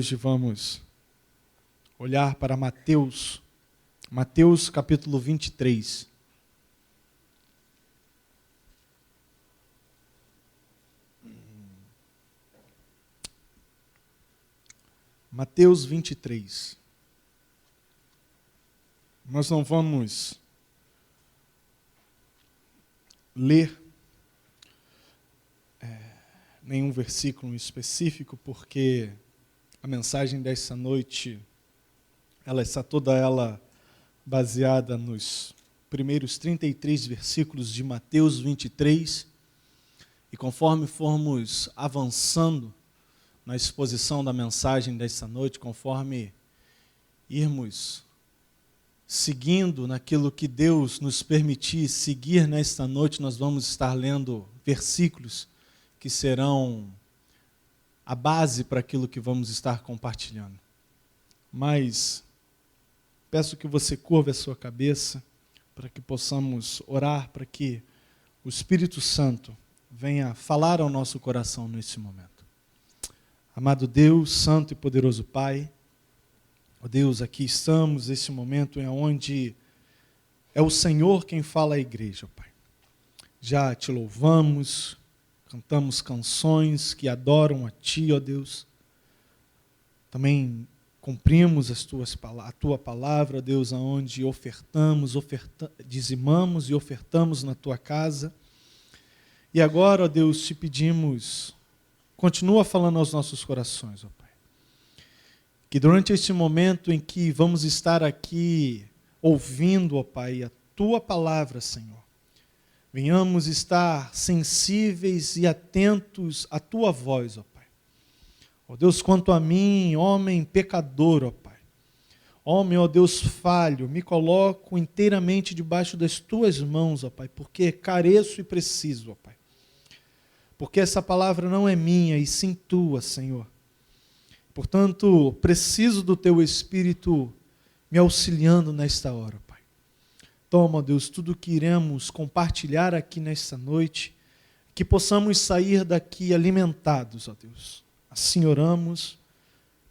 Hoje vamos olhar para Mateus capítulo 23. Mateus 23. Nós não vamos ler nenhum versículo específico, porque a mensagem dessa noite, ela está toda ela baseada nos primeiros 33 versículos de Mateus 23, e conforme formos avançando na exposição da mensagem dessa noite, conforme irmos seguindo naquilo que Deus nos permitir seguir nesta noite, nós vamos estar lendo versículos que serão a base para aquilo que vamos estar compartilhando. Mas peço que você curva a sua cabeça para que possamos orar, para que o Espírito Santo venha falar ao nosso coração nesse momento. Amado Deus, Santo e poderoso Pai, ó Deus, aqui estamos nesse momento onde é o Senhor quem fala à igreja, ó Pai. Já te louvamos, cantamos canções que adoram a Ti, ó Deus. Também cumprimos a Tua palavra, ó Deus, aonde dizimamos e ofertamos na Tua casa. E agora, ó Deus, te pedimos, continua falando aos nossos corações, ó Pai. Que durante este momento em que vamos estar aqui ouvindo, ó Pai, a Tua palavra, Senhor, venhamos estar sensíveis e atentos à Tua voz, ó Pai. Ó Deus, quanto a mim, homem pecador, ó Pai. Homem, ó Deus, falho, me coloco inteiramente debaixo das Tuas mãos, ó Pai, porque careço e preciso, ó Pai. Porque essa palavra não é minha, e sim Tua, Senhor. Portanto, preciso do Teu Espírito me auxiliando nesta hora, ó Pai. Toma, ó Deus, tudo que iremos compartilhar aqui nesta noite, que possamos sair daqui alimentados, ó Deus. Assim oramos,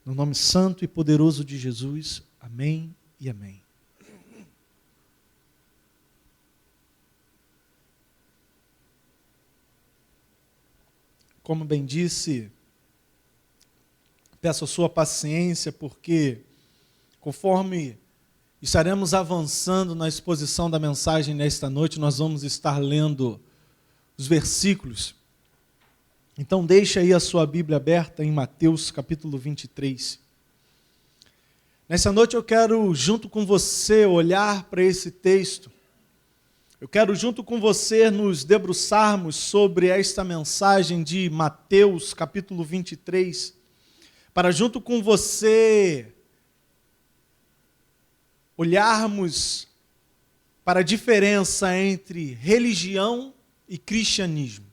no nome santo e poderoso de Jesus. Amém e amém. Como bem disse, peço a sua paciência, porque conforme estaremos avançando na exposição da mensagem nesta noite, nós vamos estar lendo os versículos. Então deixa aí a sua Bíblia aberta em Mateus capítulo 23. Nessa noite eu quero, junto com você, olhar para esse texto. Eu quero, junto com você, nos debruçarmos sobre esta mensagem de Mateus capítulo 23, para, junto com você, olharmos para a diferença entre religião e cristianismo.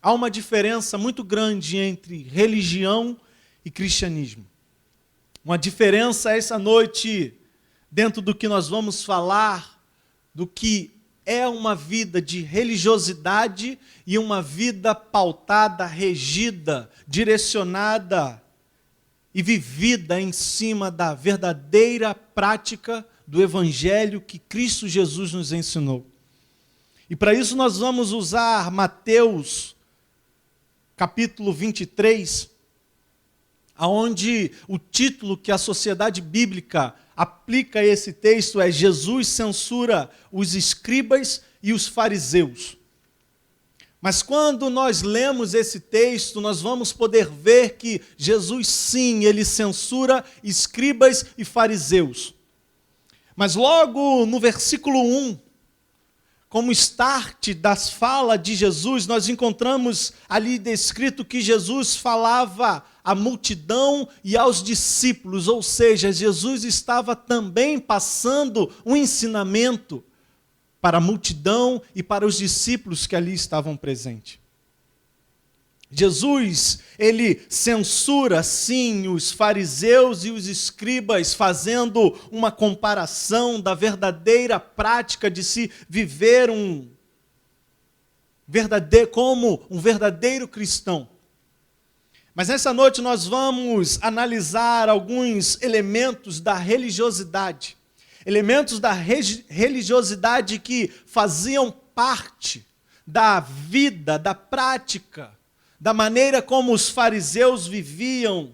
Há uma diferença muito grande entre religião e cristianismo. Uma diferença essa noite, dentro do que nós vamos falar, do que é uma vida de religiosidade e uma vida pautada, regida, direcionada e vivida em cima da verdadeira prática do Evangelho que Cristo Jesus nos ensinou. E para isso nós vamos usar Mateus capítulo 23, aonde o título que a sociedade bíblica aplica a esse texto é: Jesus censura os escribas e os fariseus. Mas quando nós lemos esse texto, nós vamos poder ver que Jesus, sim, ele censura escribas e fariseus. Mas logo no versículo 1, como start das falas de Jesus, nós encontramos ali descrito que Jesus falava à multidão e aos discípulos, ou seja, Jesus estava também passando um ensinamento para a multidão e para os discípulos que ali estavam presentes. Jesus, ele censura, sim, os fariseus e os escribas, fazendo uma comparação da verdadeira prática de se viver como um verdadeiro cristão. Mas nessa noite nós vamos analisar alguns elementos da religiosidade. Elementos da religiosidade que faziam parte da vida, da prática, da maneira como os fariseus viviam.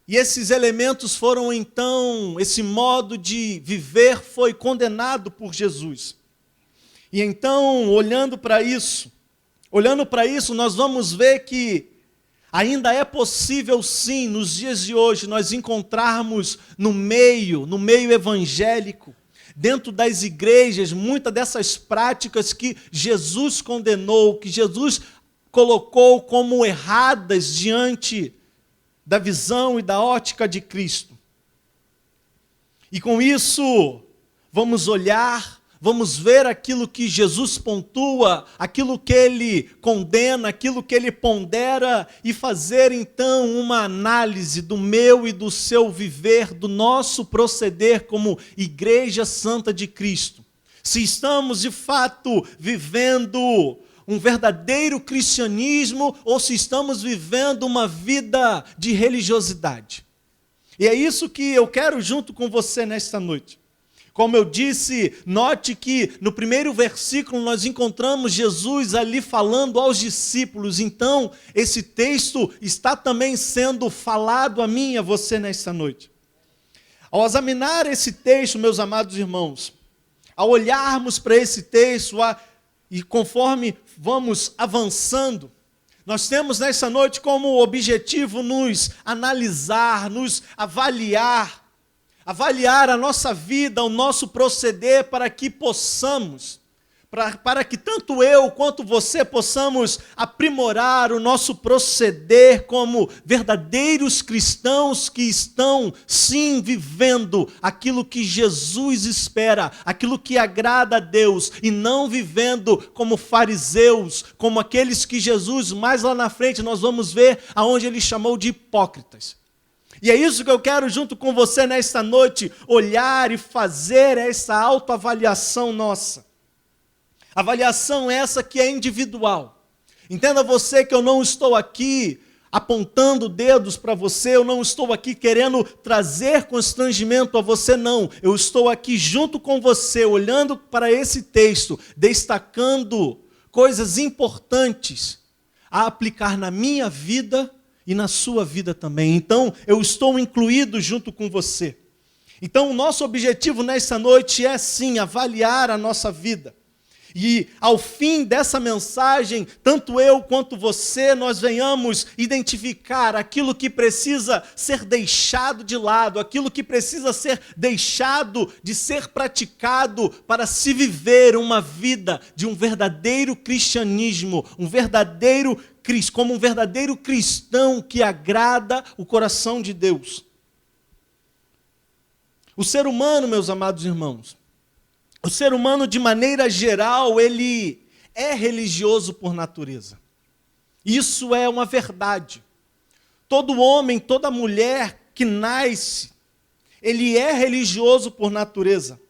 E esses elementos foram então, esse modo de viver foi condenado por Jesus. E então, olhando para isso, nós vamos ver que ainda é possível sim, nos dias de hoje, nós encontrarmos no meio evangélico, dentro das igrejas, muitas dessas práticas que Jesus condenou, que Jesus colocou como erradas diante da visão e da ótica de Cristo. E com isso, vamos olhar, vamos ver aquilo que Jesus pontua, aquilo que ele condena, aquilo que ele pondera e fazer então uma análise do meu e do seu viver, do nosso proceder como Igreja Santa de Cristo. Se estamos de fato vivendo um verdadeiro cristianismo ou se estamos vivendo uma vida de religiosidade. E é isso que eu quero junto com você nesta noite. Como eu disse, note que no primeiro versículo nós encontramos Jesus ali falando aos discípulos. Então, esse texto está também sendo falado a mim e a você nesta noite. Ao examinar esse texto, meus amados irmãos, ao olharmos para esse texto e conforme vamos avançando, nós temos nessa noite como objetivo nos analisar, nos avaliar a nossa vida, o nosso proceder, para que possamos, para que tanto eu quanto você possamos aprimorar o nosso proceder como verdadeiros cristãos que estão, sim, vivendo aquilo que Jesus espera, aquilo que agrada a Deus, e não vivendo como fariseus, como aqueles que Jesus, mais lá na frente, nós vamos ver aonde ele chamou de hipócritas. E é isso que eu quero, junto com você nesta noite, olhar e fazer essa autoavaliação nossa. Avaliação essa que é individual. Entenda você que eu não estou aqui apontando dedos para você, eu não estou aqui querendo trazer constrangimento a você, não. Eu estou aqui junto com você, olhando para esse texto, destacando coisas importantes a aplicar na minha vida e na sua vida também. Então, eu estou incluído junto com você. Então, o nosso objetivo nessa noite é, sim, avaliar a nossa vida. E, ao fim dessa mensagem, tanto eu quanto você, nós venhamos identificar aquilo que precisa ser deixado de lado, aquilo que precisa ser deixado de ser praticado para se viver uma vida de um verdadeiro cristianismo, como um verdadeiro cristão que agrada o coração de Deus. O ser humano, meus amados irmãos, o ser humano de maneira geral, ele é religioso por natureza. Isso é uma verdade. Todo homem, toda mulher que nasce, ele é religioso por natureza.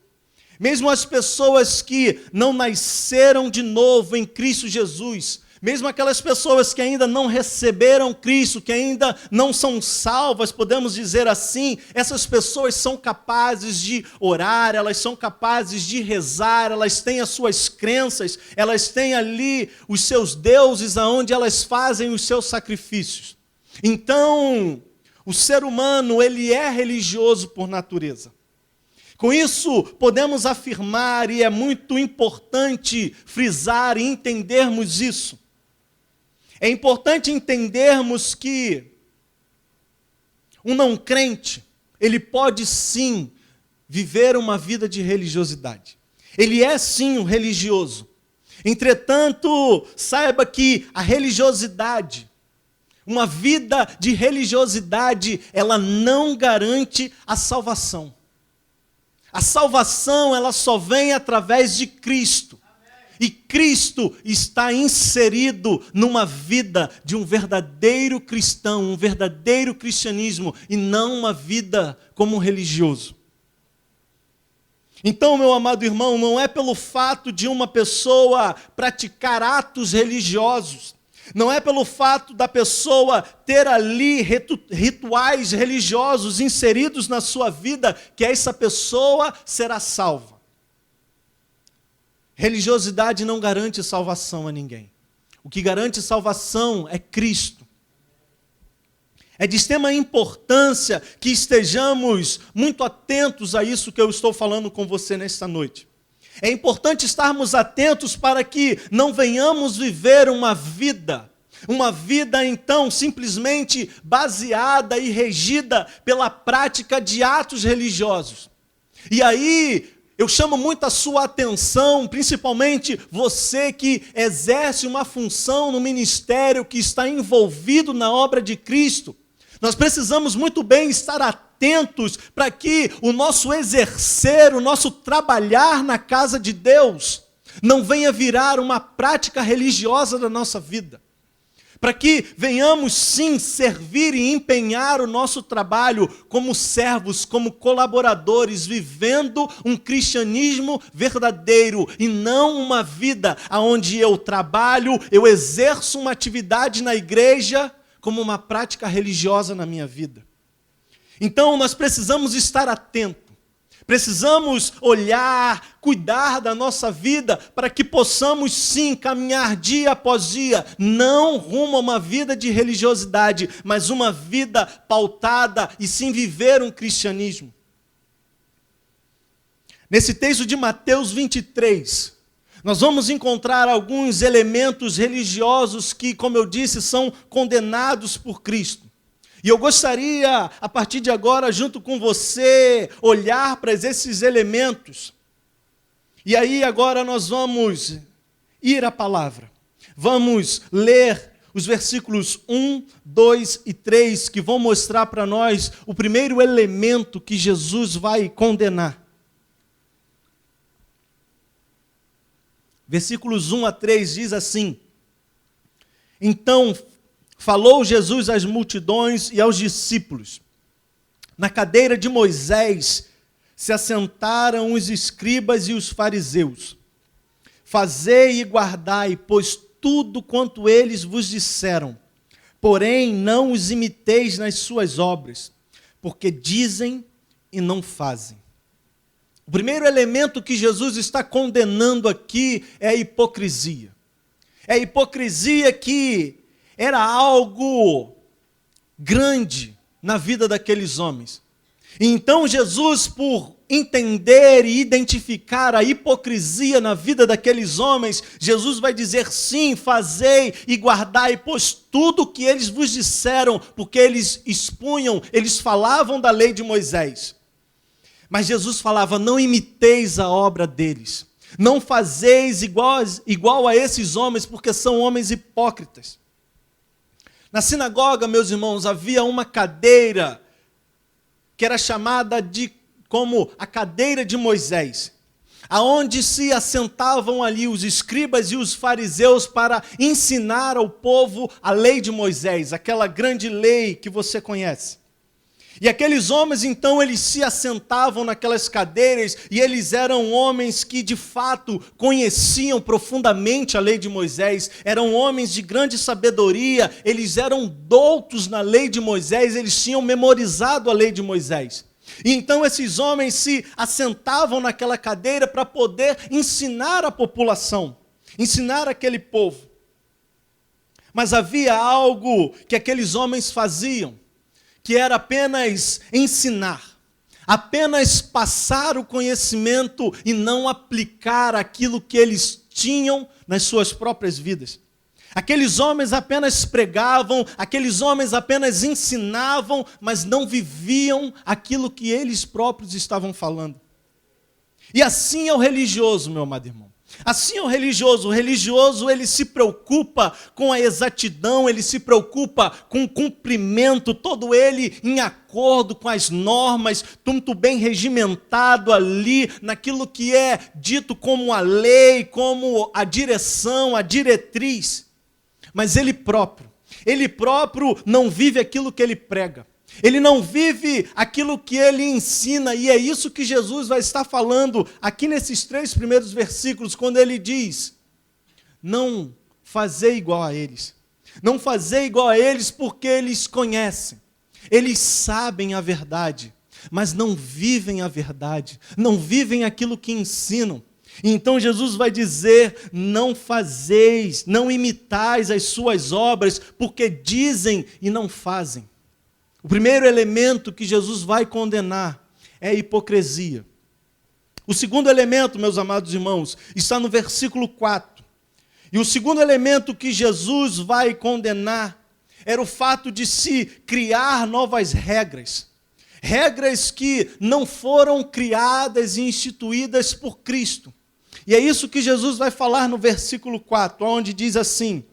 Mesmo as pessoas que não nasceram de novo em Cristo Jesus, mesmo aquelas pessoas que ainda não receberam Cristo, que ainda não são salvas, podemos dizer assim, essas pessoas são capazes de orar, elas são capazes de rezar, elas têm as suas crenças, elas têm ali os seus deuses aonde elas fazem os seus sacrifícios. Então, o ser humano, ele é religioso por natureza. Com isso, podemos afirmar, e é muito importante frisar e entendermos isso. É importante entendermos que um não crente, ele pode sim viver uma vida de religiosidade. Ele é sim um religioso. Entretanto, saiba que a religiosidade, uma vida de religiosidade, ela não garante a salvação. A salvação, ela só vem através de Cristo. E Cristo está inserido numa vida de um verdadeiro cristão, um verdadeiro cristianismo, e não uma vida como um religioso. Então, meu amado irmão, não é pelo fato de uma pessoa praticar atos religiosos, Não é pelo fato da pessoa ter ali rituais religiosos inseridos na sua vida que essa pessoa será salva. Religiosidade não garante salvação a ninguém. O que garante salvação é Cristo. É de extrema importância que estejamos muito atentos a isso que eu estou falando com você nesta noite. É importante estarmos atentos para que não venhamos viver uma vida então simplesmente baseada e regida pela prática de atos religiosos. E aí eu chamo muito a sua atenção, principalmente você que exerce uma função no ministério, que está envolvido na obra de Cristo. Nós precisamos muito bem estar atentos para que o nosso exercer, o nosso trabalhar na casa de Deus não venha virar uma prática religiosa da nossa vida. Para que venhamos sim servir e empenhar o nosso trabalho como servos, como colaboradores, vivendo um cristianismo verdadeiro e não uma vida onde eu trabalho, eu exerço uma atividade na igreja como uma prática religiosa na minha vida. Então nós precisamos estar atentos, precisamos olhar, cuidar da nossa vida para que possamos sim caminhar dia após dia, não rumo a uma vida de religiosidade, mas uma vida pautada e sim viver um cristianismo. Nesse texto de Mateus 23, nós vamos encontrar alguns elementos religiosos que, como eu disse, são condenados por Cristo. E eu gostaria, a partir de agora, junto com você, olhar para esses elementos. E aí agora nós vamos ir à palavra. Vamos ler os versículos 1, 2 e 3, que vão mostrar para nós o primeiro elemento que Jesus vai condenar. Versículos 1 a 3 diz assim: Então falou Jesus às multidões e aos discípulos. Na cadeira de Moisés se assentaram os escribas e os fariseus. Fazei e guardai, pois tudo quanto eles vos disseram. Porém, não os imiteis nas suas obras, porque dizem e não fazem. O primeiro elemento que Jesus está condenando aqui é a hipocrisia. É a hipocrisia que era algo grande na vida daqueles homens. E então Jesus, por entender e identificar a hipocrisia na vida daqueles homens, Jesus vai dizer: sim, fazei e guardai, pois tudo que eles vos disseram, porque eles expunham, eles falavam da lei de Moisés. Mas Jesus falava: não imiteis a obra deles, não fazeis igual a esses homens, porque são homens hipócritas. Na sinagoga, meus irmãos, havia uma cadeira que era chamada como a cadeira de Moisés, aonde se assentavam ali os escribas e os fariseus para ensinar ao povo a lei de Moisés, aquela grande lei que você conhece. E aqueles homens, então, eles se assentavam naquelas cadeiras e eles eram homens que, de fato, conheciam profundamente a lei de Moisés, eram homens de grande sabedoria, eles eram doutos na lei de Moisés, eles tinham memorizado a lei de Moisés. E então esses homens se assentavam naquela cadeira para poder ensinar a população, ensinar aquele povo. Mas havia algo que aqueles homens faziam, que era apenas ensinar, apenas passar o conhecimento e não aplicar aquilo que eles tinham nas suas próprias vidas. Aqueles homens apenas pregavam, aqueles homens apenas ensinavam, mas não viviam aquilo que eles próprios estavam falando. E assim é o religioso, meu amado irmão. Assim é o religioso ele se preocupa com a exatidão, ele se preocupa com o cumprimento, todo ele em acordo com as normas, muito bem regimentado ali, naquilo que é dito como a lei, como a direção, a diretriz. Mas ele próprio não vive aquilo que ele prega. Ele não vive aquilo que ele ensina, e é isso que Jesus vai estar falando aqui nesses 3 primeiros versículos, quando ele diz: não fazei igual a eles. Não fazei igual a eles, porque eles conhecem. Eles sabem a verdade, mas não vivem a verdade. Não vivem aquilo que ensinam. Então Jesus vai dizer: não fazeis, não imitais as suas obras, porque dizem e não fazem. O primeiro elemento que Jesus vai condenar é a hipocrisia. O segundo elemento, meus amados irmãos, está no versículo 4. E o segundo elemento que Jesus vai condenar era o fato de se criar novas regras. Regras que não foram criadas e instituídas por Cristo. E é isso que Jesus vai falar no versículo 4, onde diz assim: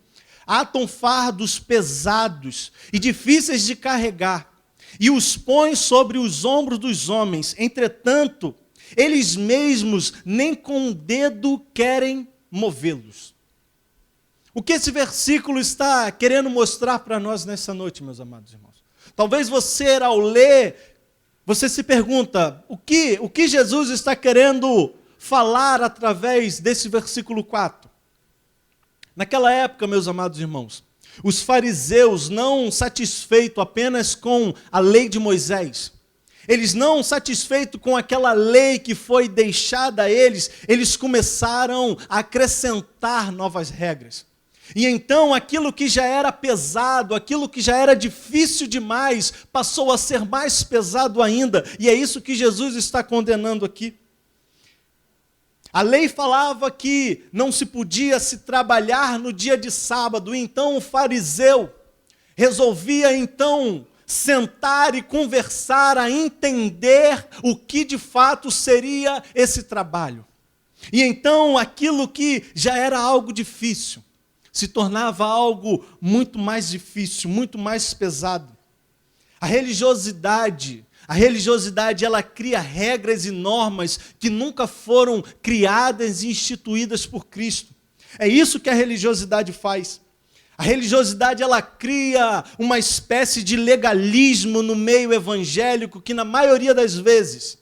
atam fardos pesados e difíceis de carregar, e os põem sobre os ombros dos homens. Entretanto, eles mesmos nem com o dedo querem movê-los. O que esse versículo está querendo mostrar para nós nessa noite, meus amados irmãos? Talvez você, ao ler, você se pergunta: o que Jesus está querendo falar através desse versículo 4? Naquela época, meus amados irmãos, os fariseus, não satisfeitos apenas com a lei de Moisés, eles não satisfeitos com aquela lei que foi deixada a eles, eles começaram a acrescentar novas regras. E então aquilo que já era pesado, aquilo que já era difícil demais, passou a ser mais pesado ainda. E é isso que Jesus está condenando aqui. A lei falava que não se podia se trabalhar no dia de sábado, então o fariseu resolvia então sentar e conversar, a entender o que de fato seria esse trabalho. E então aquilo que já era algo difícil, se tornava algo muito mais difícil, muito mais pesado. A religiosidade, ela cria regras e normas que nunca foram criadas e instituídas por Cristo. É isso que a religiosidade faz. A religiosidade, ela cria uma espécie de legalismo no meio evangélico que na maioria das vezes,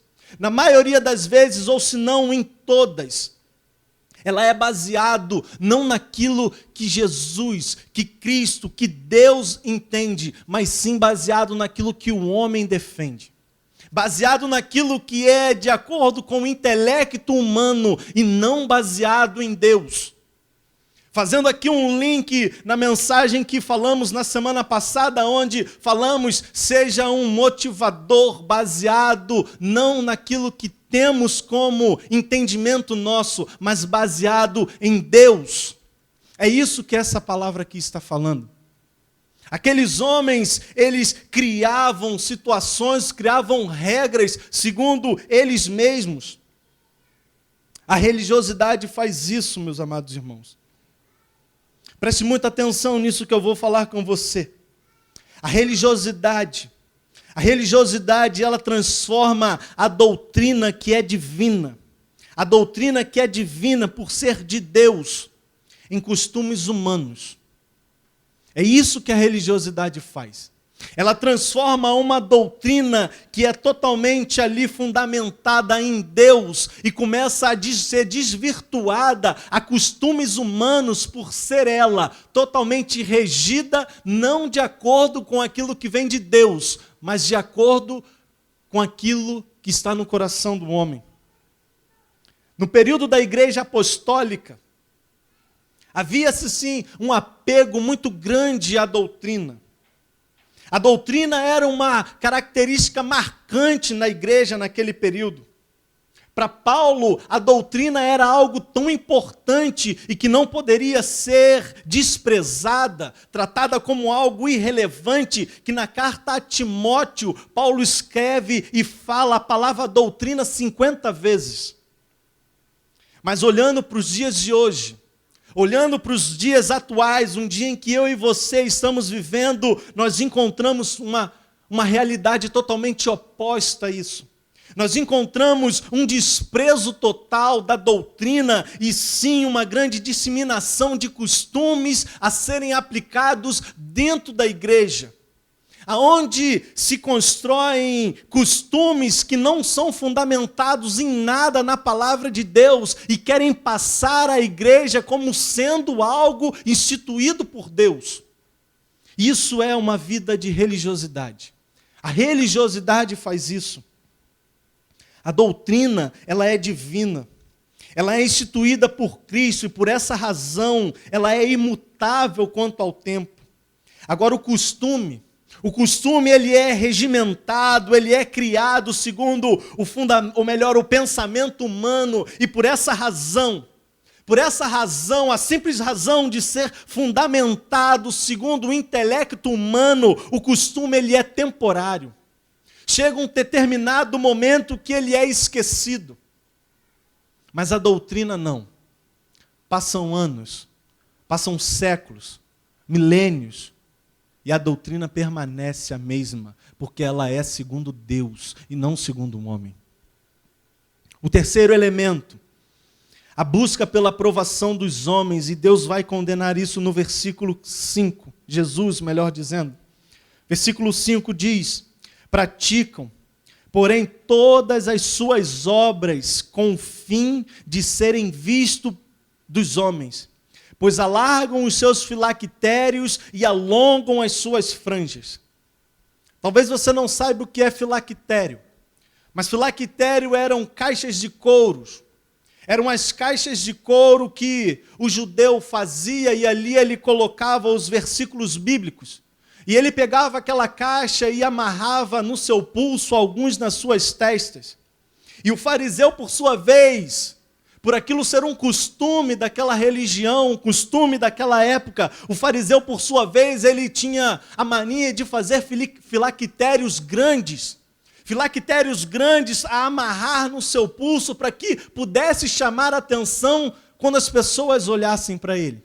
ou se não em todas, ela é baseado não naquilo que Jesus, que Cristo, que Deus entende, mas sim baseado naquilo que o homem defende. Baseado naquilo que é de acordo com o intelecto humano e não baseado em Deus. Fazendo aqui um link na mensagem que falamos na semana passada, onde falamos: seja um motivador baseado não naquilo que temos como entendimento nosso, mas baseado em Deus. É isso que essa palavra aqui está falando. Aqueles homens, eles criavam situações, criavam regras segundo eles mesmos. A religiosidade faz isso, meus amados irmãos. Preste muita atenção nisso que eu vou falar com você. A religiosidade, ela transforma a doutrina que é divina. A doutrina que é divina por ser de Deus em costumes humanos. É isso que a religiosidade faz. Ela transforma uma doutrina que é totalmente ali fundamentada em Deus e começa a ser desvirtuada a costumes humanos por ser ela totalmente regida, não de acordo com aquilo que vem de Deus, mas de acordo com aquilo que está no coração do homem. No período da igreja apostólica, havia-se sim um apego muito grande à doutrina. A doutrina era uma característica marcante na igreja naquele período. Para Paulo, a doutrina era algo tão importante e que não poderia ser desprezada, tratada como algo irrelevante, que na carta a Timóteo, Paulo escreve e fala a palavra doutrina 50 vezes. Mas olhando para os dias de hoje, olhando para os dias atuais, um dia em que eu e você estamos vivendo, nós encontramos uma realidade totalmente oposta a isso. Nós encontramos um desprezo total da doutrina e sim uma grande disseminação de costumes a serem aplicados dentro da igreja. Aonde se constroem costumes que não são fundamentados em nada na palavra de Deus e querem passar a igreja como sendo algo instituído por Deus. Isso é uma vida de religiosidade. A religiosidade faz isso. A doutrina, ela é divina. Ela é instituída por Cristo e por essa razão ela é imutável quanto ao tempo. Agora o costume ele é regimentado, ele é criado segundo o pensamento humano e por essa razão, a simples razão de ser fundamentado segundo o intelecto humano, o costume ele é temporário. Chega um determinado momento que ele é esquecido. Mas a doutrina não. Passam anos, passam séculos, milênios, e a doutrina permanece a mesma, porque ela é segundo Deus e não segundo um homem. O terceiro elemento, a busca pela aprovação dos homens, e Deus vai condenar isso no versículo 5, Jesus, melhor dizendo. Versículo 5 diz: praticam, porém, todas as suas obras com o fim de serem vistos dos homens, pois alargam os seus filactérios e alongam as suas franjas. Talvez você não saiba o que é filactério, mas filactério eram caixas de couro. Eram as caixas de couro que o judeu fazia e ali ele colocava os versículos bíblicos. E ele pegava aquela caixa e amarrava no seu pulso, alguns nas suas testas. E o fariseu, por sua vez, por aquilo ser um costume daquela religião, um costume daquela época, o fariseu, por sua vez, ele tinha a mania de fazer filactérios grandes a amarrar no seu pulso para que pudesse chamar a atenção quando as pessoas olhassem para ele.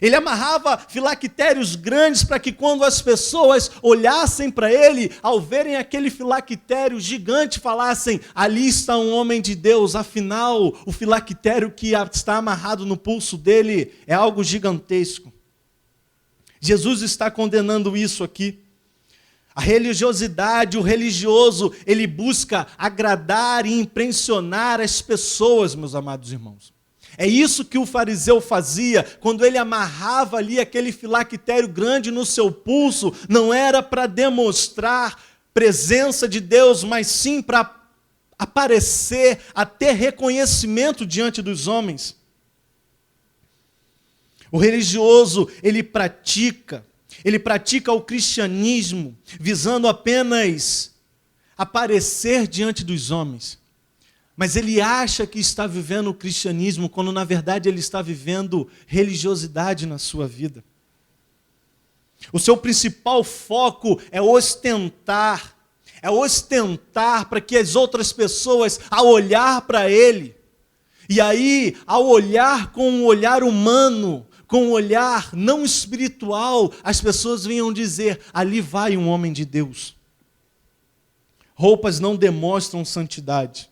Ele amarrava filactérios grandes para que quando as pessoas olhassem para ele, ao verem aquele filactério gigante, falassem: ali está um homem de Deus. Afinal, o filactério que está amarrado no pulso dele é algo gigantesco. Jesus está condenando isso aqui. A religiosidade, o religioso, ele busca agradar e impressionar as pessoas, meus amados irmãos. É isso que o fariseu fazia, quando ele amarrava ali aquele filactério grande no seu pulso, não era para demonstrar presença de Deus, mas sim para aparecer, a ter reconhecimento diante dos homens. O religioso, ele pratica o cristianismo visando apenas aparecer diante dos homens. Mas ele acha que está vivendo o cristianismo, quando na verdade ele está vivendo religiosidade na sua vida. O seu principal foco é ostentar para que as outras pessoas, ao olhar para ele, e aí, ao olhar com um olhar humano, com um olhar não espiritual, as pessoas venham dizer: ali vai um homem de Deus. Roupas não demonstram santidade.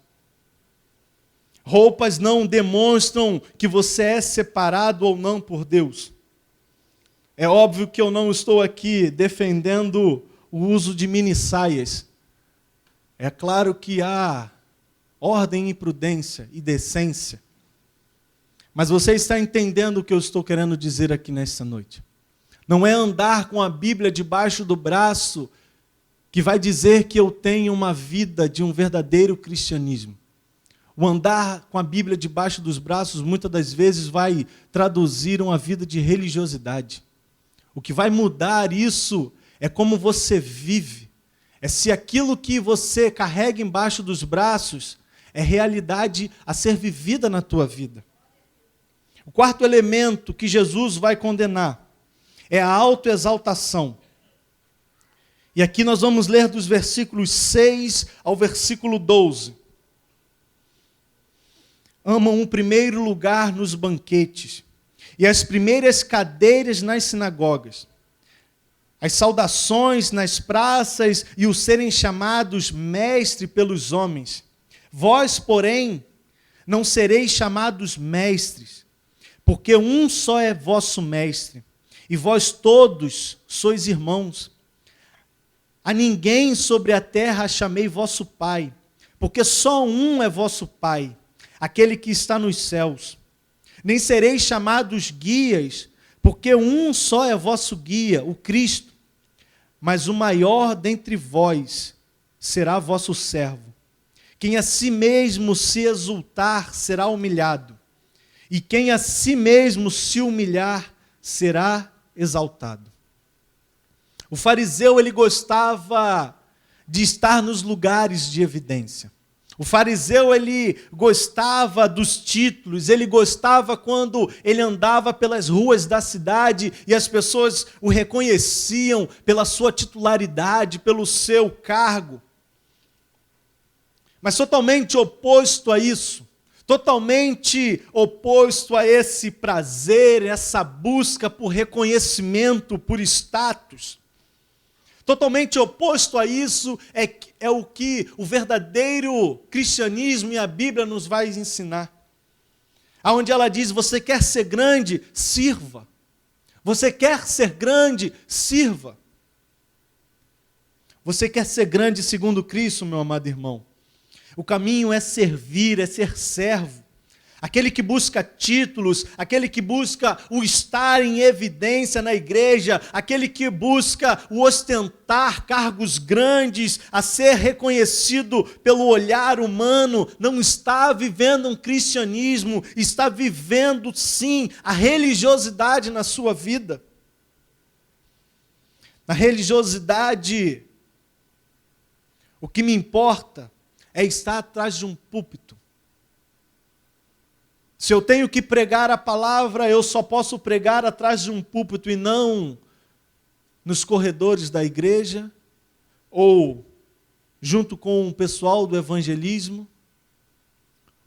Roupas não demonstram que você é separado ou não por Deus. É óbvio que eu não estou aqui defendendo o uso de mini-saias. É claro que há ordem e prudência e decência. Mas você está entendendo o que eu estou querendo dizer aqui nesta noite. Não é andar com a Bíblia debaixo do braço que vai dizer que eu tenho uma vida de um verdadeiro cristianismo. O andar com a Bíblia debaixo dos braços, muitas das vezes, vai traduzir uma vida de religiosidade. O que vai mudar isso é como você vive. É se aquilo que você carrega embaixo dos braços é realidade a ser vivida na tua vida. O quarto elemento que Jesus vai condenar é a autoexaltação. E aqui nós vamos ler dos versículos 6 ao versículo 12. Amam o primeiro lugar nos banquetes e as primeiras cadeiras nas sinagogas, as saudações nas praças e o serem chamados mestre pelos homens. Vós, porém, não sereis chamados mestres, porque um só é vosso mestre, e vós todos sois irmãos. A ninguém sobre a terra chamei vosso Pai, porque só um é vosso Pai, aquele que está nos céus. Nem sereis chamados guias, Porque um só é vosso guia, o Cristo, mas o maior dentre vós será vosso servo. Quem a si mesmo se exultar será humilhado, e quem a si mesmo se humilhar será exaltado. O fariseu, ele gostava de estar nos lugares de evidência. O fariseu, ele gostava dos títulos, ele gostava quando ele andava pelas ruas da cidade e as pessoas o reconheciam pela sua titularidade, pelo seu cargo. Mas totalmente oposto a isso, totalmente oposto a esse prazer, essa busca por reconhecimento, por status, totalmente oposto a isso é o que o verdadeiro cristianismo e a Bíblia nos vai ensinar. Aonde ela diz, você quer ser grande? Sirva. Você quer ser grande? Sirva. Você quer ser grande segundo Cristo, meu amado irmão? O caminho é servir, é ser servo. Aquele que busca títulos, aquele que busca o estar em evidência na igreja, aquele que busca o ostentar cargos grandes, a ser reconhecido pelo olhar humano, não está vivendo um cristianismo, está vivendo sim a religiosidade na sua vida. Na religiosidade, o que me importa é estar atrás de um púlpito. Se eu tenho que pregar a palavra, eu só posso pregar atrás de um púlpito e não nos corredores da igreja ou junto com o pessoal do evangelismo.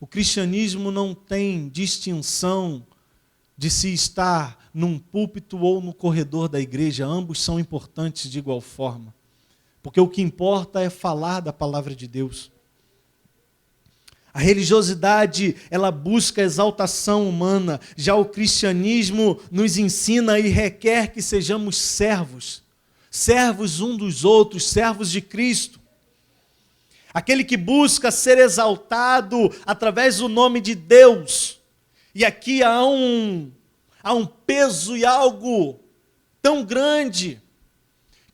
O cristianismo não tem distinção de se estar num púlpito ou no corredor da igreja. Ambos são importantes de igual forma. Porque o que importa é falar da palavra de Deus. A religiosidade, ela busca a exaltação humana. Já o cristianismo nos ensina e requer que sejamos servos. Servos um dos outros, servos de Cristo. Aquele que busca ser exaltado através do nome de Deus. E aqui há um peso e algo tão grande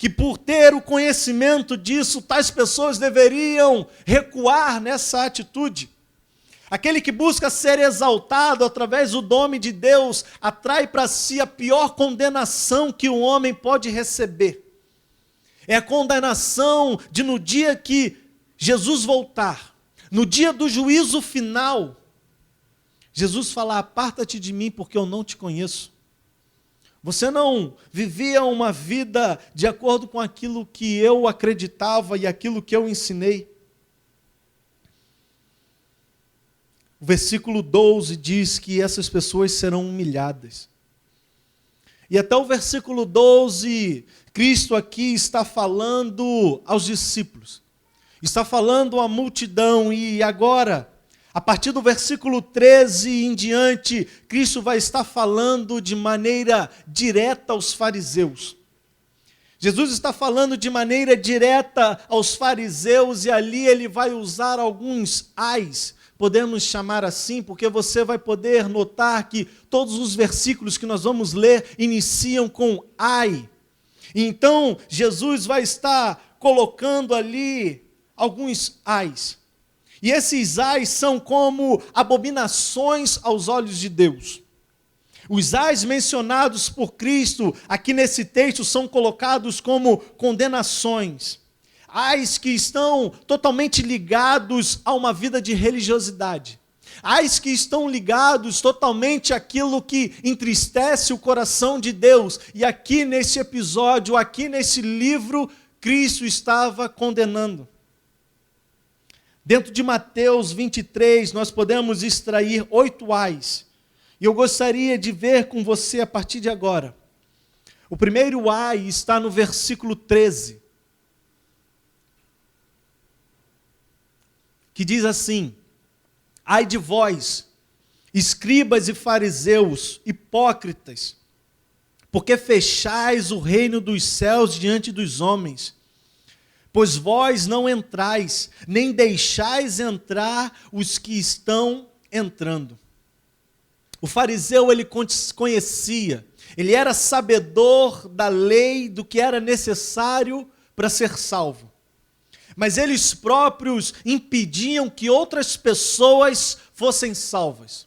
que por ter o conhecimento disso, tais pessoas deveriam recuar nessa atitude. Aquele que busca ser exaltado através do nome de Deus, atrai para si a pior condenação que o homem pode receber. É a condenação de no dia que Jesus voltar, no dia do juízo final, Jesus falar, aparta-te de mim porque eu não te conheço. Você não vivia uma vida de acordo com aquilo que eu acreditava e aquilo que eu ensinei. O versículo 12 diz que essas pessoas serão humilhadas. E até o versículo 12, Cristo aqui está falando aos discípulos. Está falando à multidão e agora, a partir do versículo 13 em diante, Cristo vai estar falando de maneira direta aos fariseus. Jesus está falando de maneira direta aos fariseus e ali ele vai usar alguns ais, podemos chamar assim, porque você vai poder notar que todos os versículos que nós vamos ler iniciam com ai. Então, Jesus vai estar colocando ali alguns ais. E esses ais são como abominações aos olhos de Deus. Os ais mencionados por Cristo aqui nesse texto são colocados como condenações. Ais que estão totalmente ligados a uma vida de religiosidade. Ais que estão ligados totalmente àquilo que entristece o coração de Deus. E aqui nesse episódio, aqui nesse livro, Cristo estava condenando. Dentro de Mateus 23, nós podemos extrair 8 ais. E eu gostaria de ver com você a partir de agora. O primeiro ai está no versículo 13. Que diz assim: ai de vós, escribas e fariseus, hipócritas, porque fechais o reino dos céus diante dos homens. Pois vós não entrais, nem deixais entrar os que estão entrando. O fariseu, ele conhecia Ele era sabedor da lei, do que era necessário para ser salvo. Mas eles próprios impediam que outras pessoas fossem salvas.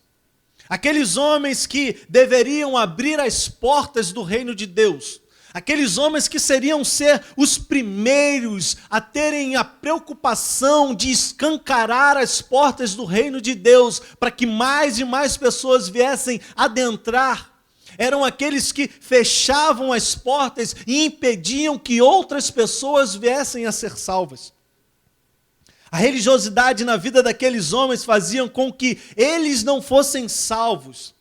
Aqueles homens que deveriam abrir as portas do reino de Deus. Aqueles homens que seriam ser os primeiros a terem a preocupação de escancarar as portas do reino de Deus para que mais e mais pessoas viessem adentrar. Eram aqueles que fechavam as portas e impediam que outras pessoas viessem a ser salvas. A religiosidade na vida daqueles homens fazia com que eles não fossem salvos,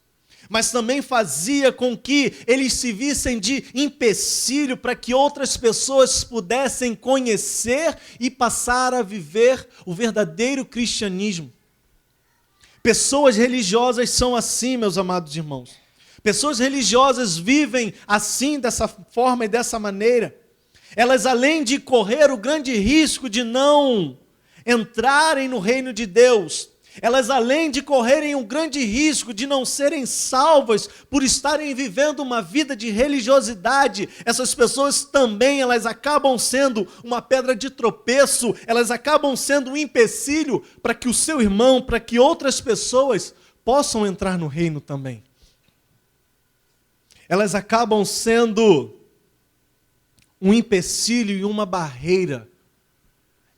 mas também fazia com que eles se vissem de empecilho para que outras pessoas pudessem conhecer e passar a viver o verdadeiro cristianismo. Pessoas religiosas são assim, meus amados irmãos. Pessoas religiosas vivem assim, dessa forma e dessa maneira. Elas, além de correr o grande risco de não entrarem no reino de Deus, elas, além de correrem um grande risco de não serem salvas por estarem vivendo uma vida de religiosidade, essas pessoas também, elas acabam sendo uma pedra de tropeço, elas acabam sendo um empecilho para que o seu irmão, para que outras pessoas possam entrar no reino também. Elas acabam sendo um empecilho e uma barreira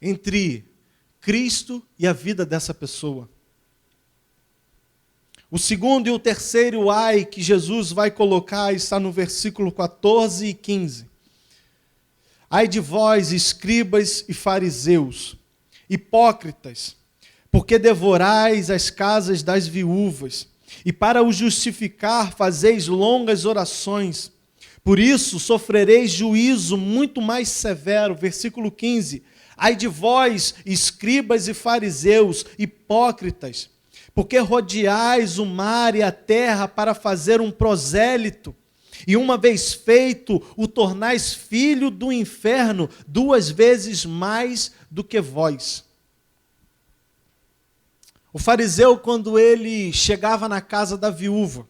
entre Cristo e a vida dessa pessoa. O segundo e o terceiro ai que Jesus vai colocar está no versículo 14 e 15. Ai de vós, escribas e fariseus, hipócritas, porque devorais as casas das viúvas, e para o justificar fazeis longas orações. Por isso sofrereis juízo muito mais severo. Versículo 15. Ai de vós, escribas e fariseus, hipócritas, porque rodeais o mar e a terra para fazer um prosélito, e uma vez feito, o tornais filho do inferno 2 vezes mais do que vós. O fariseu, quando ele chegava na casa da viúva,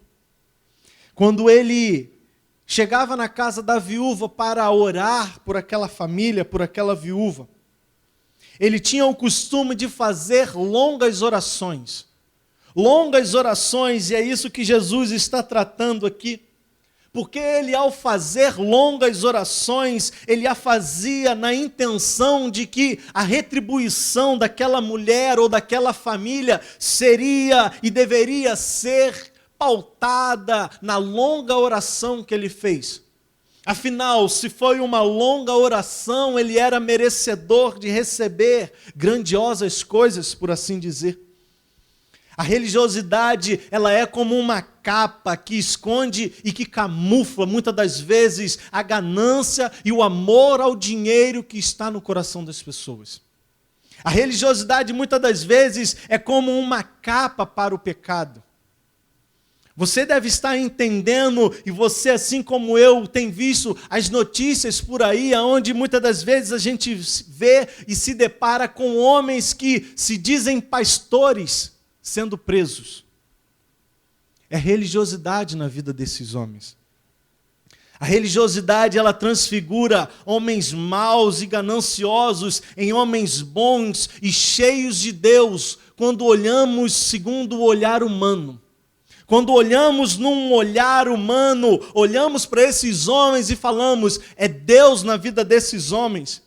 quando ele chegava na casa da viúva para orar por aquela família, por aquela viúva, ele tinha o costume de fazer longas orações. Longas orações, e é isso que Jesus está tratando aqui. Porque ele, ao fazer longas orações, ele a fazia na intenção de que a retribuição daquela mulher ou daquela família seria e deveria ser pautada na longa oração que ele fez. Afinal, se foi uma longa oração, ele era merecedor de receber grandiosas coisas, por assim dizer. A religiosidade, ela é como uma capa que esconde e que camufla, muitas das vezes, a ganância e o amor ao dinheiro que está no coração das pessoas. A religiosidade, muitas das vezes, é como uma capa para o pecado. Você deve estar entendendo, e você, assim como eu, tem visto as notícias por aí, onde muitas das vezes a gente vê e se depara com homens que se dizem pastores sendo presos. É religiosidade na vida desses homens. A religiosidade, ela transfigura homens maus e gananciosos em homens bons e cheios de Deus, quando olhamos segundo o olhar humano. Quando olhamos num olhar humano, olhamos para esses homens e falamos, é Deus na vida desses homens.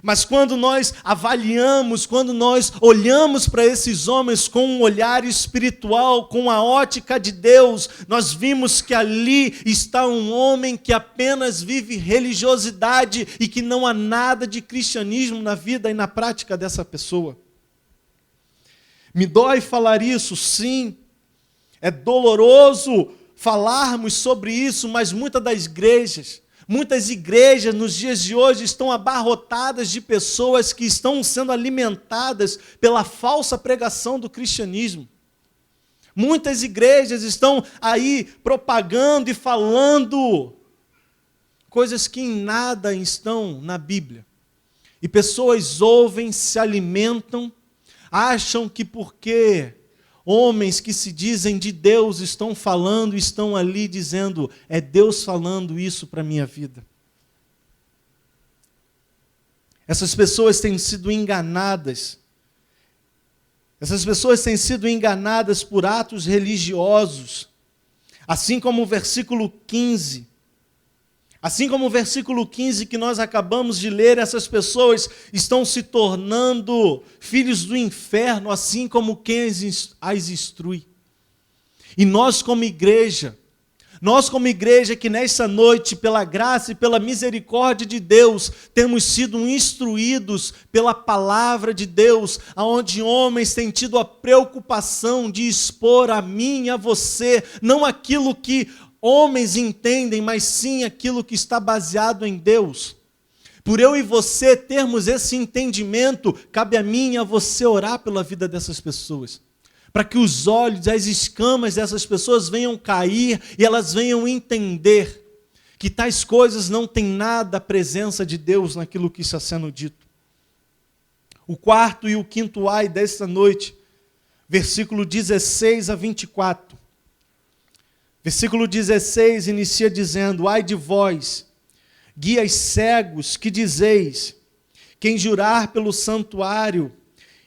Mas quando nós avaliamos, quando nós olhamos para esses homens com um olhar espiritual, com a ótica de Deus, nós vimos que ali está um homem que apenas vive religiosidade e que não há nada de cristianismo na vida e na prática dessa pessoa. Me dói falar isso, sim. É doloroso falarmos sobre isso, mas muitas igrejas nos dias de hoje estão abarrotadas de pessoas que estão sendo alimentadas pela falsa pregação do cristianismo. Muitas igrejas estão aí propagando e falando coisas que em nada estão na Bíblia. E pessoas ouvem, se alimentam, acham que porque homens que se dizem de Deus estão falando, estão ali dizendo, é Deus falando isso para a minha vida. Essas pessoas têm sido enganadas. Essas pessoas têm sido enganadas por atos religiosos. Assim como o versículo 15. Assim como o versículo 15 que nós acabamos de ler, essas pessoas estão se tornando filhos do inferno, assim como quem as instrui. E nós como igreja que nessa noite, pela graça e pela misericórdia de Deus, temos sido instruídos pela palavra de Deus, aonde homens têm tido a preocupação de expor a mim e a você, não aquilo que homens entendem, mas sim aquilo que está baseado em Deus. Por eu e você termos esse entendimento, cabe a mim e a você orar pela vida dessas pessoas, para que os olhos, as escamas dessas pessoas venham cair e elas venham entender que tais coisas não têm nada a presença de Deus naquilo que está sendo dito. O quarto e o quinto ai desta noite, versículo 16 a 24. Versículo 16 inicia dizendo, ai de vós, guias cegos, que dizeis, quem jurar pelo santuário,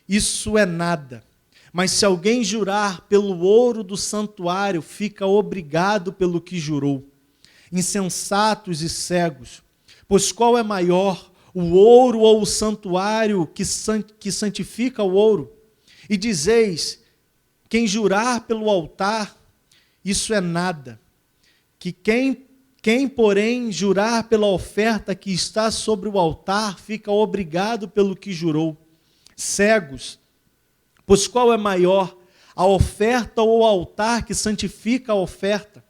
isso é nada. Mas se alguém jurar pelo ouro do santuário, fica obrigado pelo que jurou. Insensatos e cegos, pois qual é maior, o ouro ou o santuário que santifica o ouro? E dizeis, quem jurar pelo altar, isso é nada. Que quem, porém, jurar pela oferta que está sobre o altar, fica obrigado pelo que jurou. Cegos, pois qual é maior, a oferta ou o altar que santifica a oferta?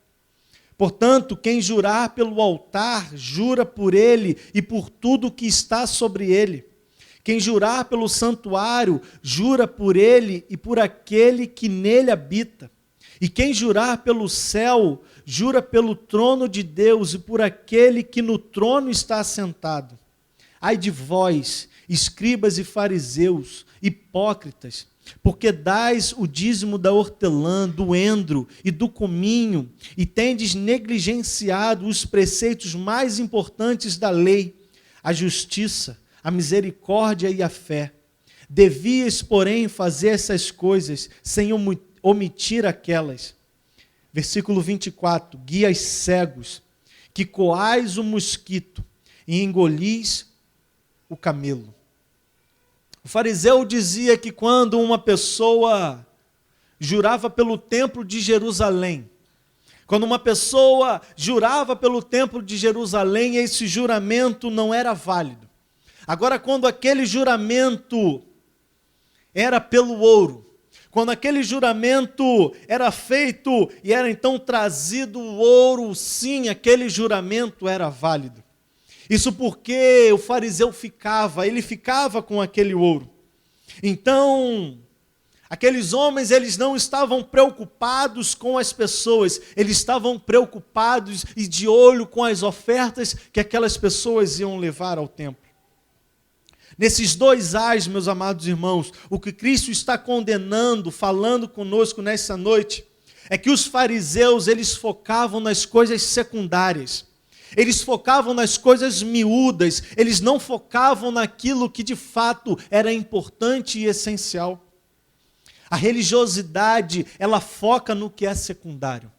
Portanto, quem jurar pelo altar, jura por ele e por tudo que está sobre ele. Quem jurar pelo santuário, jura por ele e por aquele que nele habita. E quem jurar pelo céu, jura pelo trono de Deus e por aquele que no trono está assentado. Ai de vós, escribas e fariseus, hipócritas, porque dais o dízimo da hortelã, do endro e do cominho, e tendes negligenciado os preceitos mais importantes da lei, a justiça, a misericórdia e a fé. Devias, porém, fazer essas coisas sem omitir aquelas. Versículo 24, guias cegos, que coais o mosquito e engolis o camelo. O fariseu dizia que quando uma pessoa jurava pelo templo de Jerusalém, quando uma pessoa jurava pelo templo de Jerusalém, esse juramento não era válido. Agora, quando aquele juramento era pelo ouro, quando aquele juramento era feito e era então trazido o ouro, sim, aquele juramento era válido. Isso porque o fariseu ele ficava com aquele ouro. Então, aqueles homens, eles não estavam preocupados com as pessoas, eles estavam preocupados e de olho com as ofertas que aquelas pessoas iam levar ao templo. Nesses dois ais, meus amados irmãos, o que Cristo está condenando, falando conosco nessa noite, é que os fariseus, eles focavam nas coisas secundárias. Eles focavam nas coisas miúdas, eles não focavam naquilo que de fato era importante e essencial. A religiosidade, ela foca no que é secundário.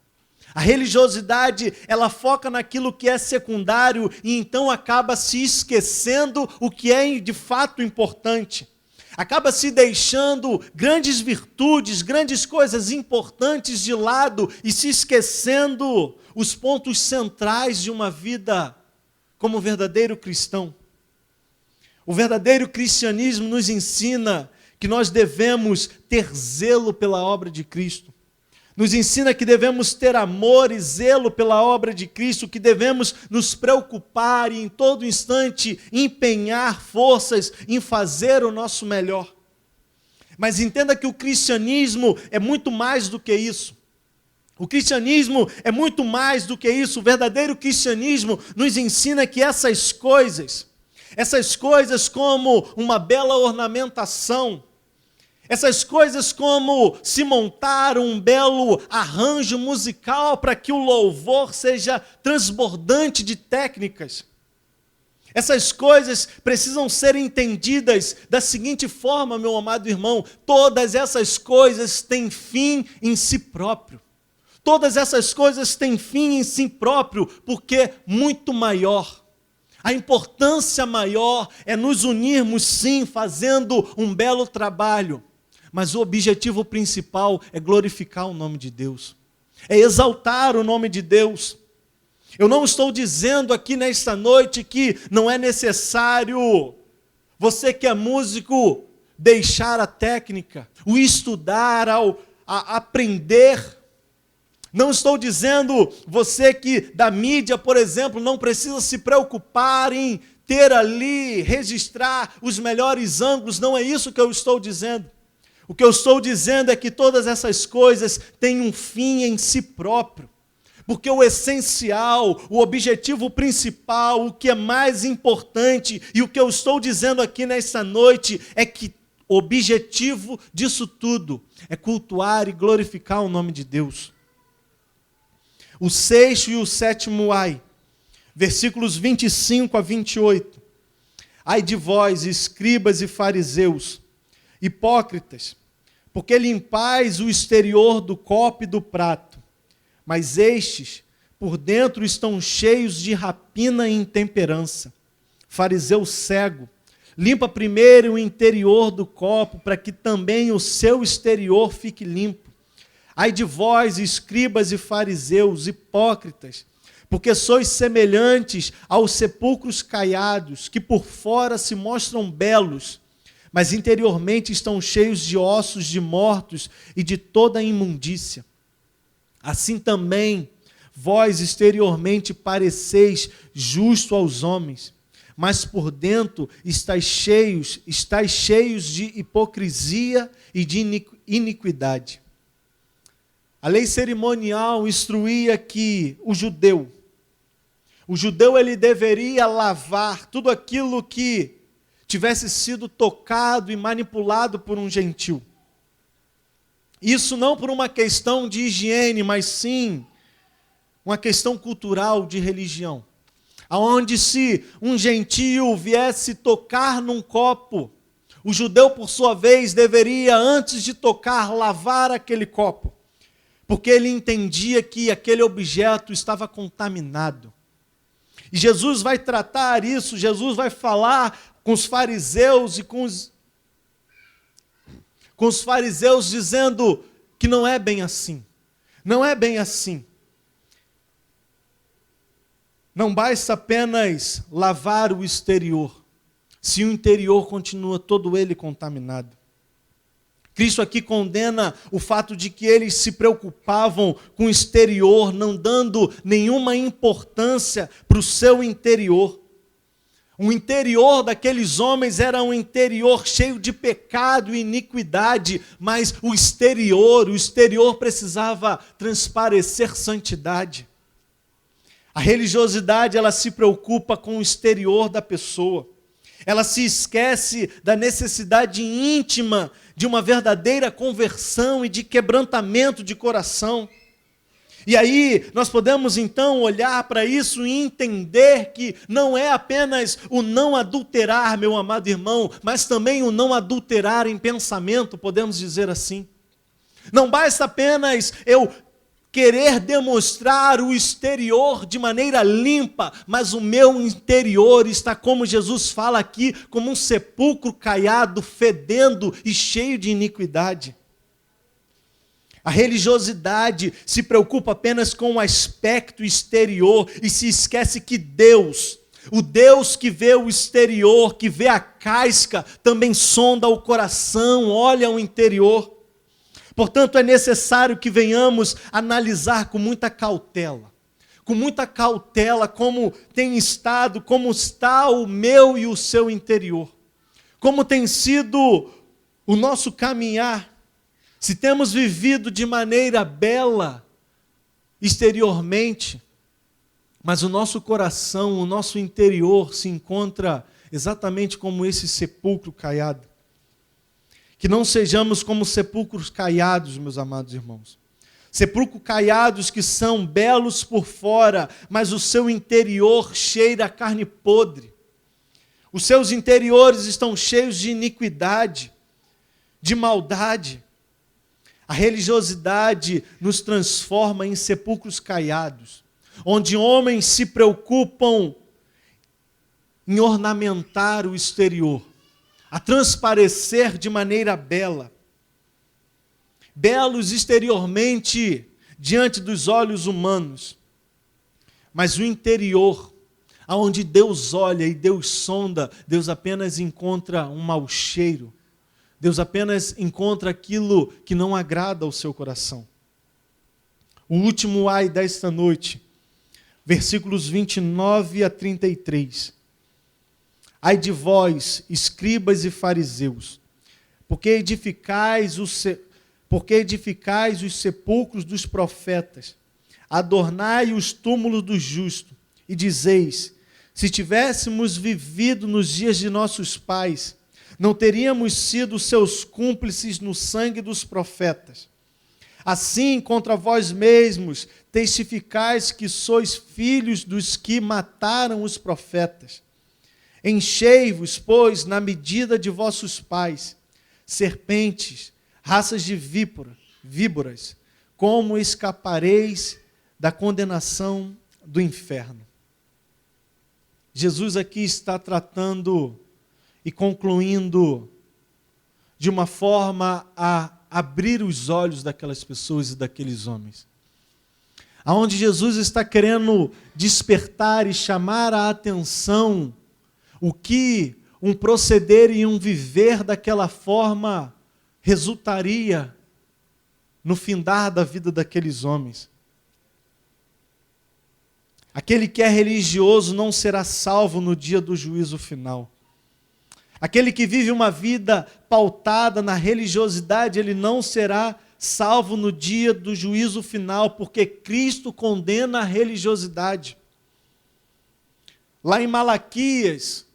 A religiosidade, ela foca naquilo que é secundário e então acaba se esquecendo o que é de fato importante. Acaba se deixando grandes virtudes, grandes coisas importantes de lado e se esquecendo os pontos centrais de uma vida como verdadeiro cristão. O verdadeiro cristianismo nos ensina que nós devemos ter zelo pela obra de Cristo. Nos ensina que devemos ter amor e zelo pela obra de Cristo, que devemos nos preocupar e em todo instante empenhar forças em fazer o nosso melhor. Mas entenda que o cristianismo é muito mais do que isso. O cristianismo é muito mais do que isso. O verdadeiro cristianismo nos ensina que essas coisas como uma bela ornamentação, Essas coisas como se montar um belo arranjo musical para que o louvor seja transbordante de técnicas. Essas coisas precisam ser entendidas da seguinte forma, meu amado irmão: todas essas coisas têm fim em si próprio. Todas essas coisas têm fim em si próprio, porque muito maior. A importância maior é nos unirmos, sim, fazendo um belo trabalho. Mas o objetivo principal é glorificar o nome de Deus. É exaltar o nome de Deus. Eu não estou dizendo aqui nesta noite que não é necessário você que é músico deixar a técnica, o estudar, a aprender. Não estou dizendo você que da mídia, por exemplo, não precisa se preocupar em ter ali, registrar os melhores ângulos. Não é isso que eu estou dizendo. O que eu estou dizendo é que todas essas coisas têm um fim em si próprio. Porque o essencial, o objetivo principal, o que é mais importante, e o que eu estou dizendo aqui nesta noite é que o objetivo disso tudo é cultuar e glorificar o nome de Deus. O 6º e o 7º ai, versículos 25 a 28. Ai de vós, escribas e fariseus, hipócritas, porque limpais o exterior do copo e do prato, mas estes, por dentro, estão cheios de rapina e intemperança. Fariseu cego, limpa primeiro o interior do copo, para que também o seu exterior fique limpo. Ai de vós, escribas e fariseus, hipócritas, porque sois semelhantes aos sepulcros caiados, que por fora se mostram belos, mas interiormente estão cheios de ossos de mortos e de toda a imundícia. Assim também, vós exteriormente pareceis justo aos homens, mas por dentro estáis cheios de hipocrisia e de iniquidade. A lei cerimonial instruía que o judeu ele deveria lavar tudo aquilo que tivesse sido tocado e manipulado por um gentil. Isso não por uma questão de higiene, mas sim uma questão cultural de religião. Aonde se um gentio viesse tocar num copo, o judeu, por sua vez, deveria, antes de tocar, lavar aquele copo. Porque ele entendia que aquele objeto estava contaminado. E Jesus vai tratar isso, Jesus vai falar com os fariseus e com os fariseus dizendo que não é bem assim. Não é bem assim. Não basta apenas lavar o exterior, se o interior continua todo ele contaminado. Cristo aqui condena o fato de que eles se preocupavam com o exterior, não dando nenhuma importância para o seu interior. O interior daqueles homens era um interior cheio de pecado e iniquidade, mas o exterior precisava transparecer santidade. A religiosidade, ela se preocupa com o exterior da pessoa. Ela se esquece da necessidade íntima de uma verdadeira conversão e de quebrantamento de coração. E aí nós podemos então olhar para isso e entender que não é apenas o não adulterar, meu amado irmão, mas também o não adulterar em pensamento, podemos dizer assim. Não basta apenas eu querer demonstrar o exterior de maneira limpa, mas o meu interior está, como Jesus fala aqui, como um sepulcro caiado, fedendo e cheio de iniquidade. A religiosidade se preocupa apenas com o aspecto exterior e se esquece que Deus, o Deus que vê o exterior, que vê a casca, também sonda o coração, olha o interior. Portanto, é necessário que venhamos analisar com muita cautela como tem estado, como está o meu e o seu interior, como tem sido o nosso caminhar, se temos vivido de maneira bela exteriormente, mas o nosso coração, o nosso interior se encontra exatamente como esse sepulcro caiado. Que não sejamos como sepulcros caiados, meus amados irmãos. Sepulcros caiados que são belos por fora, mas o seu interior cheira a carne podre. Os seus interiores estão cheios de iniquidade, de maldade. A religiosidade nos transforma em sepulcros caiados, onde homens se preocupam em ornamentar o exterior, a transparecer de maneira bela. Belos exteriormente diante dos olhos humanos, mas o interior, aonde Deus olha e Deus sonda, Deus apenas encontra um mau cheiro. Deus apenas encontra aquilo que não agrada ao seu coração. O último ai desta noite, versículos 29 a 33. Ai de vós, escribas e fariseus, porque edificais os sepulcros dos profetas, adornai os túmulos dos justos, e dizeis, se tivéssemos vivido nos dias de nossos pais, não teríamos sido seus cúmplices no sangue dos profetas. Assim, contra vós mesmos, testificais que sois filhos dos que mataram os profetas. Enchei-vos, pois, na medida de vossos pais, serpentes, raças de víboras, como escapareis da condenação do inferno? Jesus aqui está tratando e concluindo de uma forma a abrir os olhos daquelas pessoas e daqueles homens. Aonde Jesus está querendo despertar e chamar a atenção o que um proceder e um viver daquela forma resultaria no findar da vida daqueles homens. Aquele que é religioso não será salvo no dia do juízo final. Aquele que vive uma vida pautada na religiosidade, ele não será salvo no dia do juízo final, porque Cristo condena a religiosidade. Lá em Malaquias,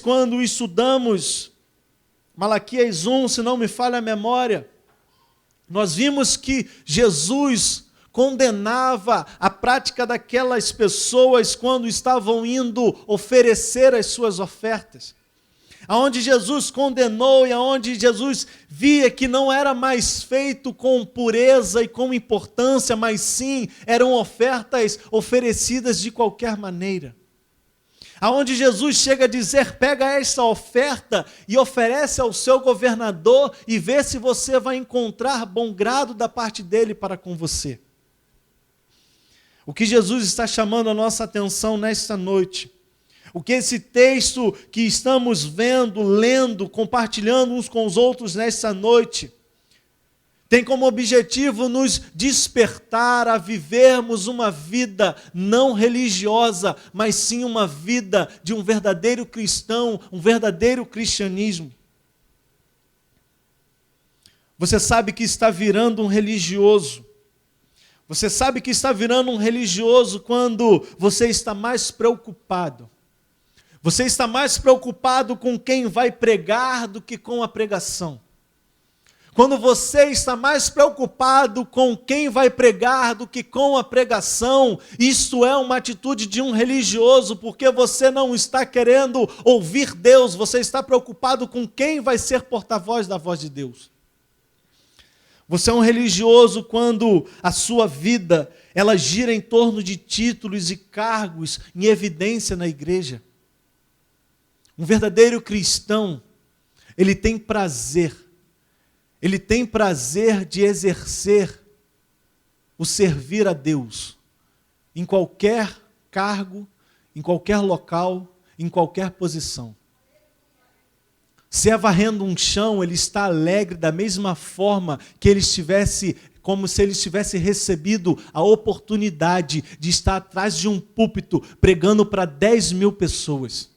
quando estudamos Malaquias 1, se não me falha a memória, nós vimos que Jesus condenava a prática daquelas pessoas quando estavam indo oferecer as suas ofertas. Aonde Jesus condenou e aonde Jesus via que não era mais feito com pureza e com importância, mas sim eram ofertas oferecidas de qualquer maneira. Aonde Jesus chega a dizer, pega essa oferta e oferece ao seu governador e vê se você vai encontrar bom grado da parte dele para com você. O que Jesus está chamando a nossa atenção nesta noite, o que esse texto que estamos vendo, lendo, compartilhando uns com os outros nesta noite, tem como objetivo nos despertar a vivermos uma vida não religiosa, mas sim uma vida de um verdadeiro cristão, um verdadeiro cristianismo. Você sabe que está virando um religioso. Você sabe que está virando um religioso quando você está mais preocupado. Você está mais preocupado com quem vai pregar do que com a pregação. Quando você está mais preocupado com quem vai pregar do que com a pregação, isso é uma atitude de um religioso, porque você não está querendo ouvir Deus, você está preocupado com quem vai ser porta-voz da voz de Deus. Você é um religioso quando a sua vida, ela gira em torno de títulos e cargos em evidência na igreja. Um verdadeiro cristão, ele tem prazer de exercer o servir a Deus, em qualquer cargo, em qualquer local, em qualquer posição. Se é varrendo um chão, ele está alegre da mesma forma que ele estivesse, como se ele tivesse recebido a oportunidade de estar atrás de um púlpito pregando para 10.000 pessoas.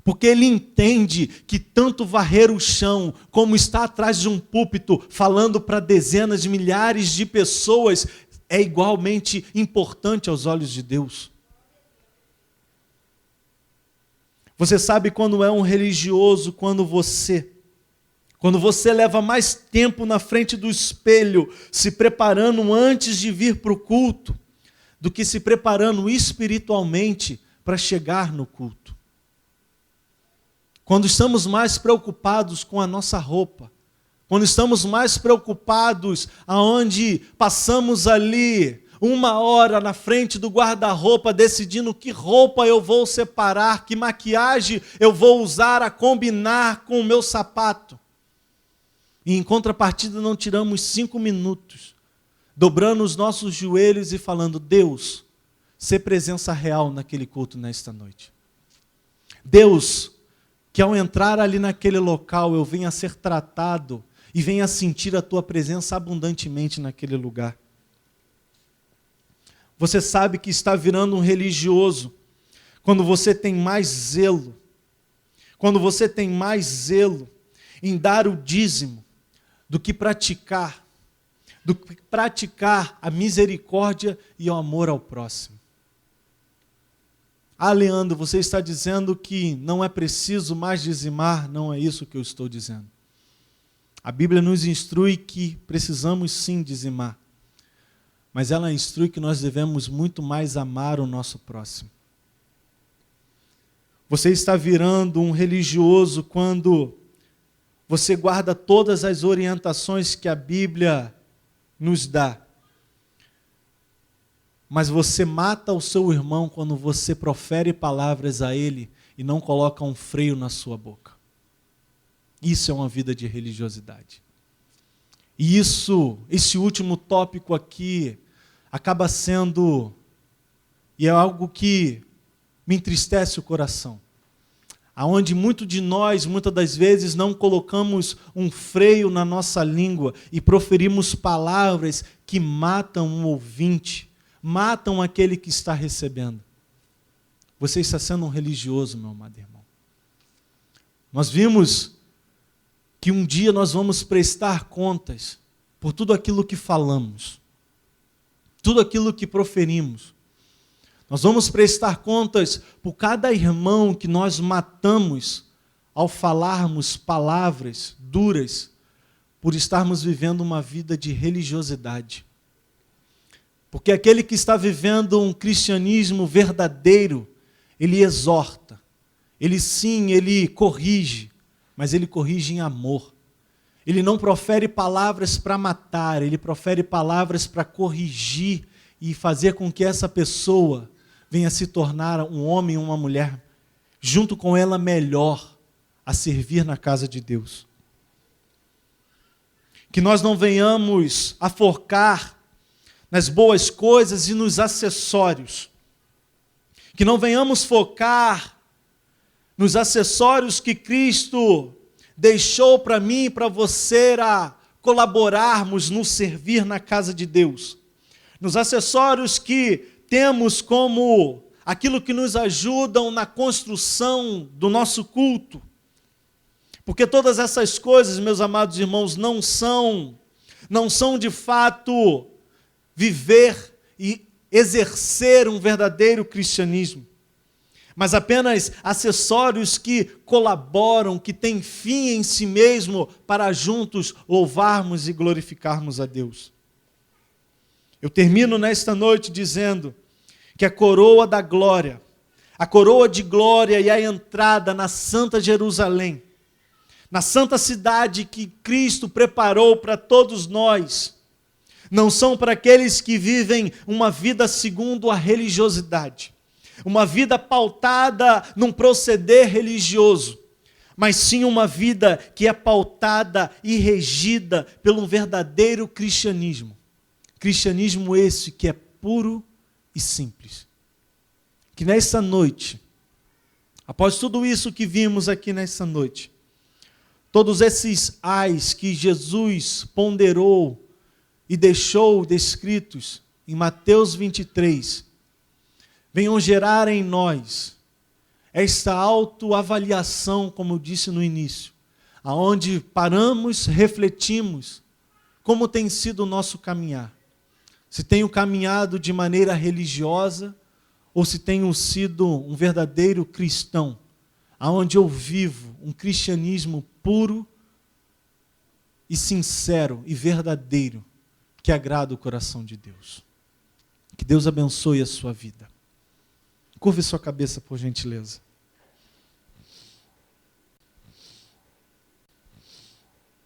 Porque ele entende que tanto varrer o chão, como estar atrás de um púlpito falando para dezenas de milhares de pessoas, é igualmente importante aos olhos de Deus. Você sabe quando é um religioso, quando você leva mais tempo na frente do espelho, se preparando antes de vir para o culto, do que se preparando espiritualmente para chegar no culto. Quando estamos mais preocupados com a nossa roupa, quando estamos mais preocupados aonde passamos ali 1 hora na frente do guarda-roupa decidindo que roupa eu vou separar, que maquiagem eu vou usar a combinar com o meu sapato. E em contrapartida não tiramos 5 minutos, dobrando os nossos joelhos e falando: Deus, sê presença real naquele culto nesta noite. Deus, que ao entrar ali naquele local eu venha ser tratado e venha sentir a tua presença abundantemente naquele lugar. Você sabe que está virando um religioso quando você tem mais zelo, em dar o dízimo do que praticar a misericórdia e o amor ao próximo. Ah, Leandro, você está dizendo que não é preciso mais dizimar? Não é isso que eu estou dizendo. A Bíblia nos instrui que precisamos sim dizimar, mas ela instrui que nós devemos muito mais amar o nosso próximo. Você está virando um religioso quando você guarda todas as orientações que a Bíblia nos dá, mas você mata o seu irmão quando você profere palavras a ele e não coloca um freio na sua boca. Isso é uma vida de religiosidade. E esse último tópico aqui acaba sendo, e é algo que me entristece o coração, aonde muito de nós, muitas das vezes, não colocamos um freio na nossa língua e proferimos palavras que matam um ouvinte, matam aquele que está recebendo. Você está sendo um religioso, meu amado irmão. Nós vimos que um dia nós vamos prestar contas por tudo aquilo que falamos, tudo aquilo que proferimos. Nós vamos prestar contas por cada irmão que nós matamos ao falarmos palavras duras, por estarmos vivendo uma vida de religiosidade. Porque aquele que está vivendo um cristianismo verdadeiro, ele exorta, ele corrige, mas ele corrige em amor. Ele não profere palavras para matar, ele profere palavras para corrigir e fazer com que essa pessoa venha se tornar um homem ou uma mulher, junto com ela melhor, a servir na casa de Deus. Que nós não venhamos a focar nas boas coisas e nos acessórios. Que não venhamos focar nos acessórios que Cristo deixou para mim e para você a colaborarmos no servir na casa de Deus. Nos acessórios que temos como aquilo que nos ajudam na construção do nosso culto. Porque todas essas coisas, meus amados irmãos, não são de fato viver e exercer um verdadeiro cristianismo, mas apenas acessórios que colaboram, que têm fim em si mesmo para juntos louvarmos e glorificarmos a Deus. Eu termino nesta noite dizendo que a coroa da glória, a coroa de glória e a entrada na Santa Jerusalém, na santa cidade que Cristo preparou para todos nós, não são para aqueles que vivem uma vida segundo a religiosidade, uma vida pautada num proceder religioso, mas sim uma vida que é pautada e regida pelo verdadeiro cristianismo. Cristianismo esse que é puro e simples. Que nessa noite, após tudo isso que vimos aqui nessa noite, todos esses ais que Jesus ponderou e deixou descritos em Mateus 23, venham gerar em nós esta autoavaliação, como eu disse no início, aonde paramos, refletimos como tem sido o nosso caminhar. Se tenho caminhado de maneira religiosa ou se tenho sido um verdadeiro cristão, aonde eu vivo um cristianismo puro e sincero e verdadeiro, que agrada o coração de Deus. Que Deus abençoe a sua vida. Curve sua cabeça, por gentileza.